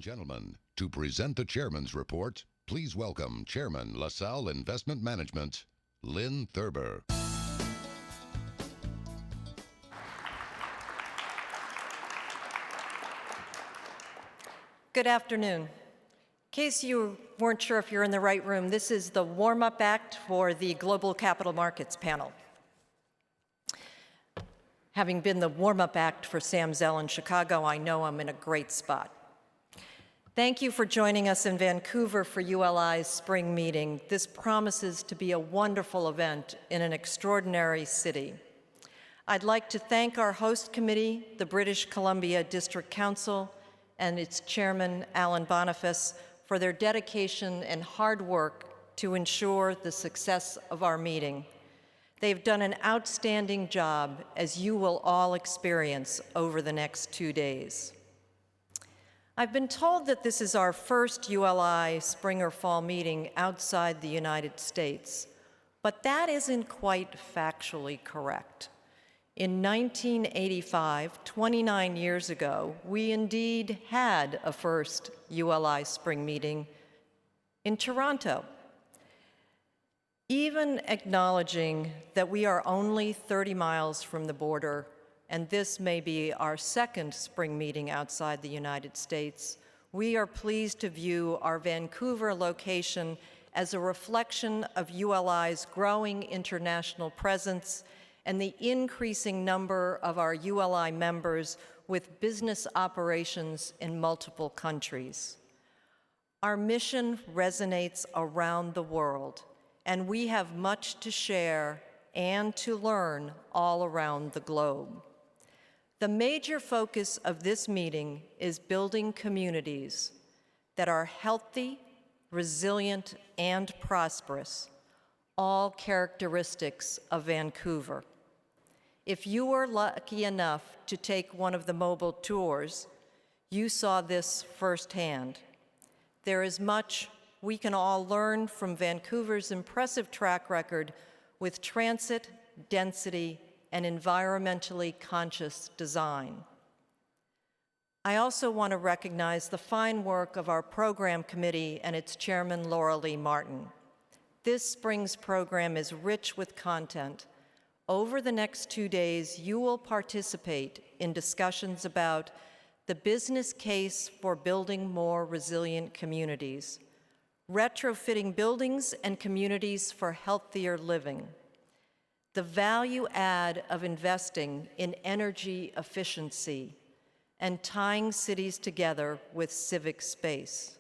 gentlemen, to present the Chairman's Report, please welcome Chairman LaSalle Investment Management, Lynn Thurber. Good afternoon. In case you weren't sure if you're in the right room, this is the warm-up act for the Global Capital Markets panel. Having been the warm-up act for Sam Zell in Chicago, I know I'm in a great spot. Thank you for joining us in Vancouver for ULI's Spring Meeting. This promises to be a wonderful event in an extraordinary city. I'd like to thank our host committee, the British Columbia District Council, and its chairman, Alan Boniface, for their dedication and hard work to ensure the success of our meeting. They've done an outstanding job, as you will all experience over the next 2 days. I've been told that this is our first ULI spring or fall meeting outside the United States, but that isn't quite factually correct. In 1985, 29 years ago, we indeed had a first ULI spring meeting in Toronto. Even acknowledging that we are only 30 miles from the border, and this may be our second spring meeting outside the United States, we are pleased to view our Vancouver location as a reflection of ULI's growing international presence and the increasing number of our ULI members with business operations in multiple countries. Our mission resonates around the world, and we have much to share and to learn all around the globe. The major focus of this meeting is building communities that are healthy, resilient, and prosperous, all characteristics of Vancouver. If you were lucky enough to take one of the mobile tours, you saw this firsthand. There is much we can all learn from Vancouver's impressive track record with transit, density, and environmentally conscious design. I also want to recognize the fine work of our program committee and its chairman, Laura Lee Martin. This spring's program is rich with content. Over the next 2 days, you will participate in discussions about the business case for building more resilient communities, retrofitting buildings and communities for healthier living, the value add of investing in energy efficiency, and tying cities together with civic space.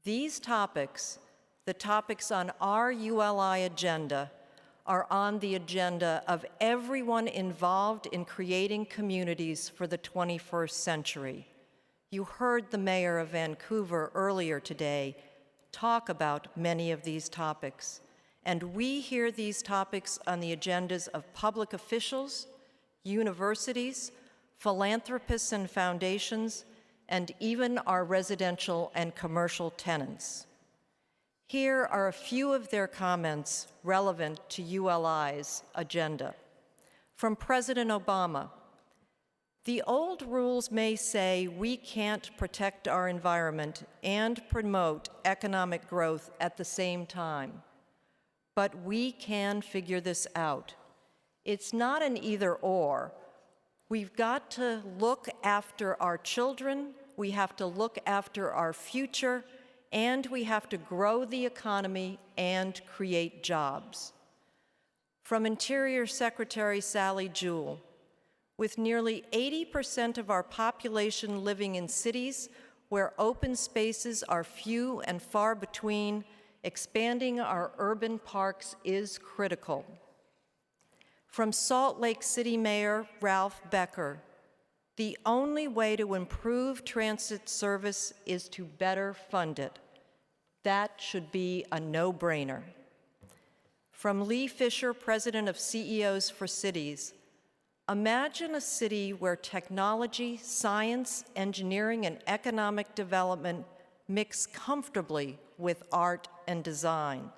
These topics, the topics on our ULI agenda, are on the agenda of everyone involved in creating communities for the 21st century. You heard the mayor of Vancouver earlier today talk about many of these topics. And we hear these topics on the agendas of public officials, universities, philanthropists and foundations, and even our residential and commercial tenants. Here are a few of their comments relevant to ULI's agenda. From President Obama, "The old rules may say we can't protect our environment and promote economic growth at the same time. But we can figure this out. It's not an either-or. We've got to look after our children, we have to look after our future, and we have to grow the economy and create jobs." From Interior Secretary Sally Jewell, "With nearly 80% of our population living in cities where open spaces are few and far between, expanding our urban parks is critical." From Salt Lake City Mayor Ralph Becker, "The only way to improve transit service is to better fund it. That should be a no-brainer." From Lee Fisher, President of CEOs for Cities, "Imagine a city where technology, science, engineering, and economic development mix comfortably with art and design,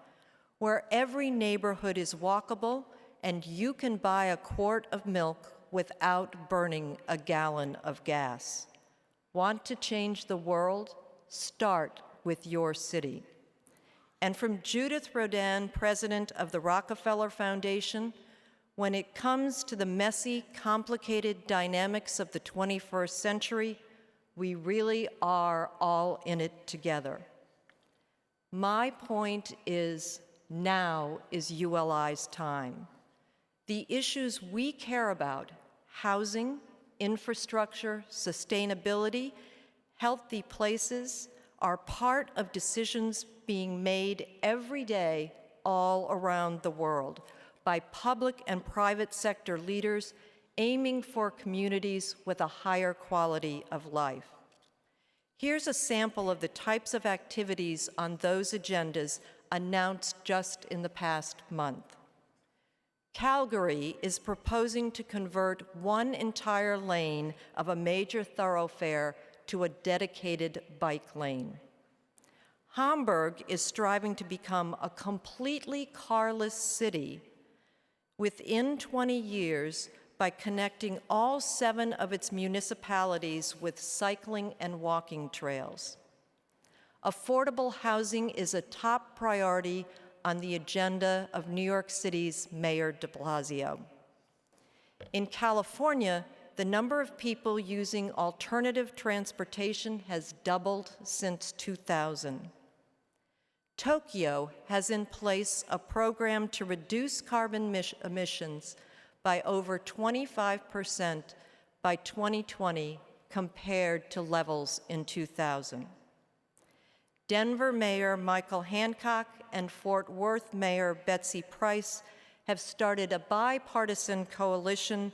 where every neighborhood is walkable and you can buy a quart of milk without burning a gallon of gas. Want to change the world? Start with your city. And from Judith Rodin, president of the Rockefeller Foundation, when it comes to the messy, complicated dynamics of the 21st century, we really are all in it together. My point is, now is ULI's time. The issues we care about, housing, infrastructure, sustainability, healthy places, are part of decisions being made every day all around the world by public and private sector leaders aiming for communities with a higher quality of life. Here's a sample of the types of activities on those agendas announced just in the past month. Calgary is proposing to convert one entire lane of a major thoroughfare to a dedicated bike lane. Hamburg is striving to become a completely carless city within 20 years by connecting all 7 of its municipalities with cycling and walking trails. Affordable housing is a top priority on the agenda of New York City's Mayor de Blasio. In California, the number of people using alternative transportation has doubled since 2000. Tokyo has in place a program to reduce carbon emissions by over 25% by 2020 compared to levels in 2000. Denver Mayor Michael Hancock and Fort Worth Mayor Betsy Price have started a bipartisan coalition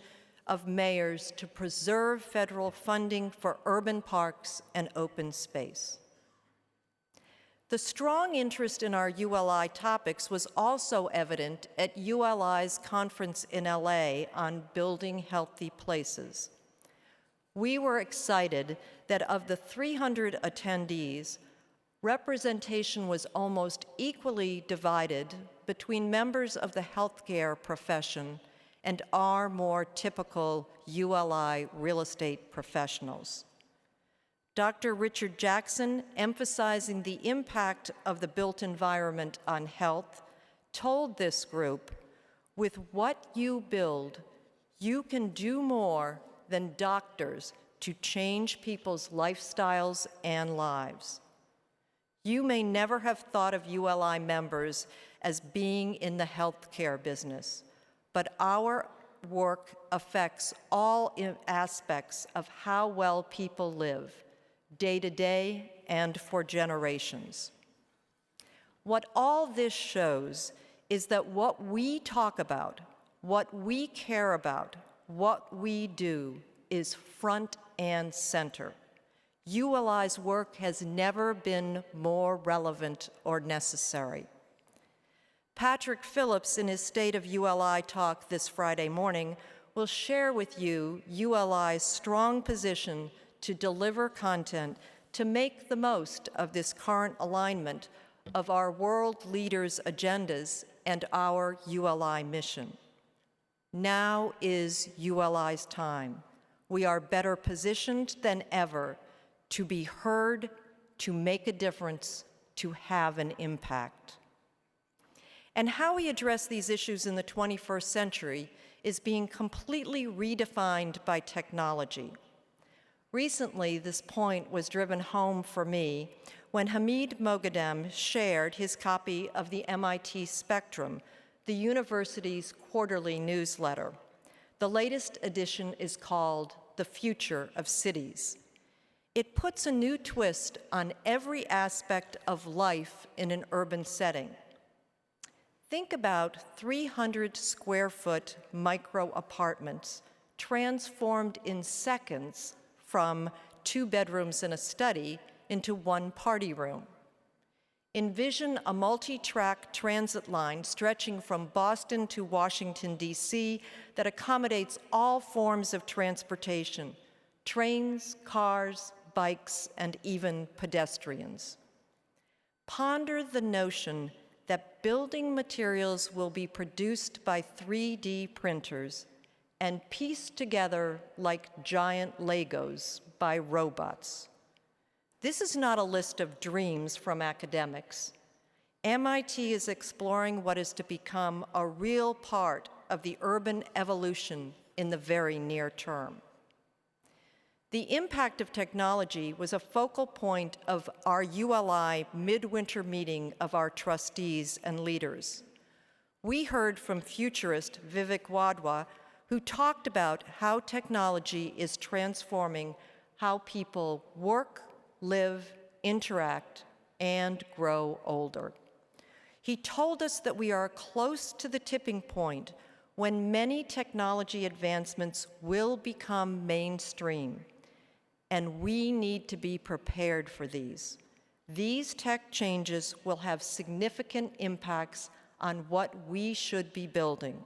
of mayors to preserve federal funding for urban parks and open space. The strong interest in our ULI topics was also evident at ULI's conference in LA on building healthy places. We were excited that of the 300 attendees, representation was almost equally divided between members of the healthcare profession and our more typical ULI real estate professionals. Dr. Richard Jackson, emphasizing the impact of the built environment on health, told this group, "With what you build, you can do more than doctors to change people's lifestyles and lives." You may never have thought of ULI members as being in the healthcare business, but our work affects all aspects of how well people live, day to day and for generations. What all this shows is that what we talk about, what we care about, what we do is front and center. ULI's work has never been more relevant or necessary. Patrick Phillips, in his State of ULI talk this Friday morning, will share with you ULI's strong position to deliver content to make the most of this current alignment of our world leaders' agendas and our ULI mission. Now is ULI's time. We are better positioned than ever to be heard, to make a difference, to have an impact. And how we address these issues in the 21st century is being completely redefined by technology. Recently, this point was driven home for me when Hamid Moghadam shared his copy of the MIT Spectrum, the university's quarterly newsletter. The latest edition is called The Future of Cities. It puts a new twist on every aspect of life in an urban setting. Think about 300 square foot micro apartments transformed in seconds from 2 bedrooms and a study into 1 party room. Envision a multi-track transit line stretching from Boston to Washington, D.C. that accommodates all forms of transportation: trains, cars, bikes, and even pedestrians. Ponder the notion that building materials will be produced by 3D printers and pieced together like giant Legos by robots. This is not a list of dreams from academics. MIT is exploring what is to become a real part of the urban evolution in the very near term. The impact of technology was a focal point of our ULI midwinter meeting of our trustees and leaders. We heard from futurist Vivek Wadhwa, who talked about how technology is transforming how people work, live, interact, and grow older. He told us that we are close to the tipping point when many technology advancements will become mainstream, and we need to be prepared for these. These tech changes will have significant impacts on what we should be building.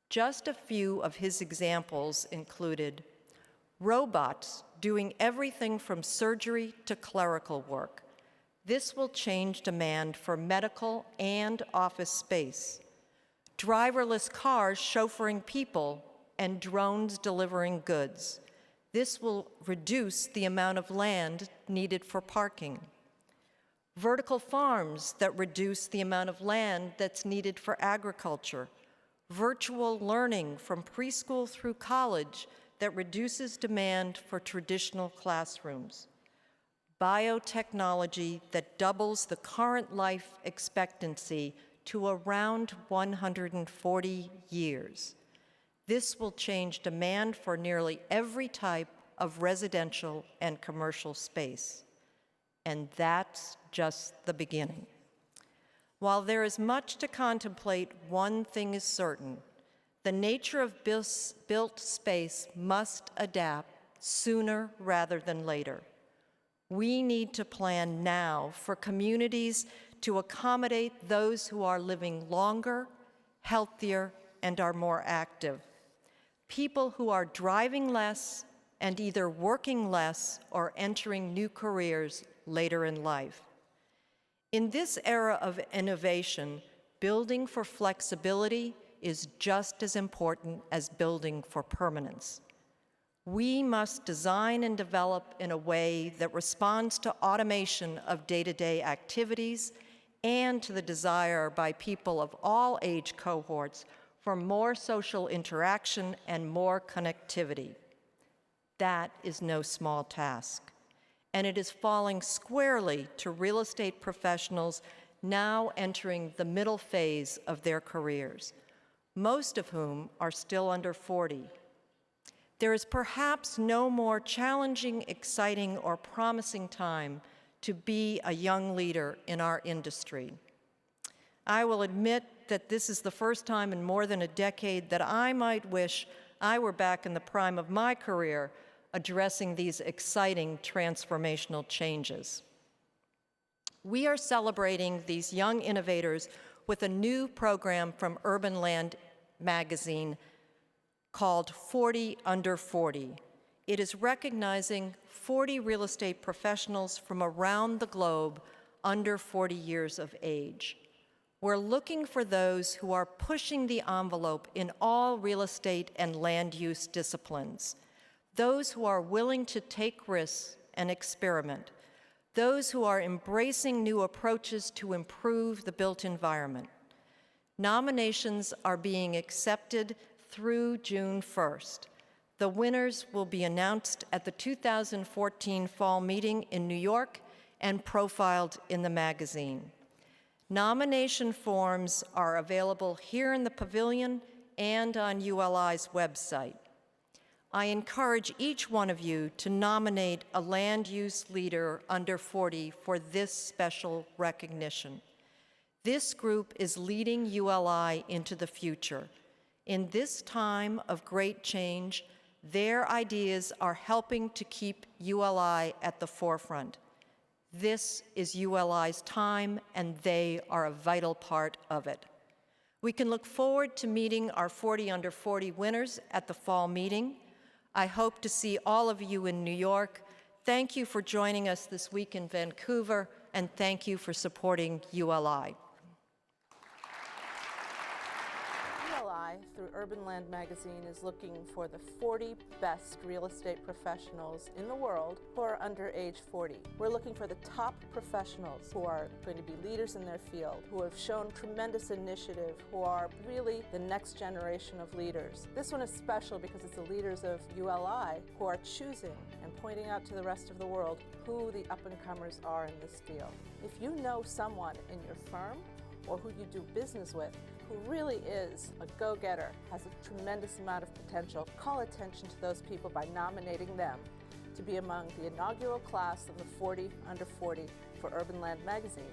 Just a few of his examples included robots doing everything from surgery to clerical work. This will change demand for medical and office space. Driverless cars chauffeuring people and drones delivering goods. This will reduce the amount of land needed for parking. Vertical farms that reduce the amount of land that's needed for agriculture. Virtual learning from preschool through college that reduces demand for traditional classrooms. Biotechnology that doubles the current life expectancy to around 140 years. This will change demand for nearly every type of residential and commercial space. And that's just the beginning. While there is much to contemplate, one thing is certain. The nature of built space must adapt sooner rather than later. We need to plan now for communities to accommodate those who are living longer, healthier, and are more active. People who are driving less and either working less or entering new careers later in life. In this era of innovation, building for flexibility is just as important as building for permanence. We must design and develop in a way that responds to automation of day-to-day activities and to the desire by people of all age cohorts for more social interaction and more connectivity. That is no small task, and it is falling squarely to real estate professionals now entering the middle phase of their careers, most of whom are still under 40. There is perhaps no more challenging, exciting, or promising time to be a young leader in our industry. I will admit that this is the first time in more than a decade that I might wish I were back in the prime of my career addressing these exciting transformational changes. We are celebrating these young innovators with a new program from Urban Land magazine called 40 Under 40. It is recognizing 40 real estate professionals from around the globe under 40 years of age. We're looking for those who are pushing the envelope in all real estate and land use disciplines, those who are willing to take risks and experiment, those who are embracing new approaches to improve the built environment. Nominations are being accepted through June 1st. The winners will be announced at the 2014 fall meeting in New York and profiled in the magazine. Nomination forms are available here in the pavilion and on ULI's website. I encourage each one of you to nominate a land use leader under 40 for this special recognition. This group is leading ULI into the future. In this time of great change, their ideas are helping to keep ULI at the forefront. This is ULI's time, and they are a vital part of it. We can look forward to meeting our 40 Under 40 winners at the fall meeting. I hope to see all of you in New York. Thank you for joining us this week in Vancouver, and thank you for supporting ULI. ULI, through Urban Land magazine, is looking for the 40 best real estate professionals in the world who are under age 40. We're looking for the top professionals who are going to be leaders in their field, who have shown tremendous initiative, who are really the next generation of leaders. This one is special because it's the leaders of ULI who are choosing and pointing out to the rest of the world who the up-and-comers are in this field. If you know someone in your firm or who you do business with who really is a go-getter, has a tremendous amount of potential, call attention to those people by nominating them to be among the inaugural class of the 40 under 40 for Urban Land magazine.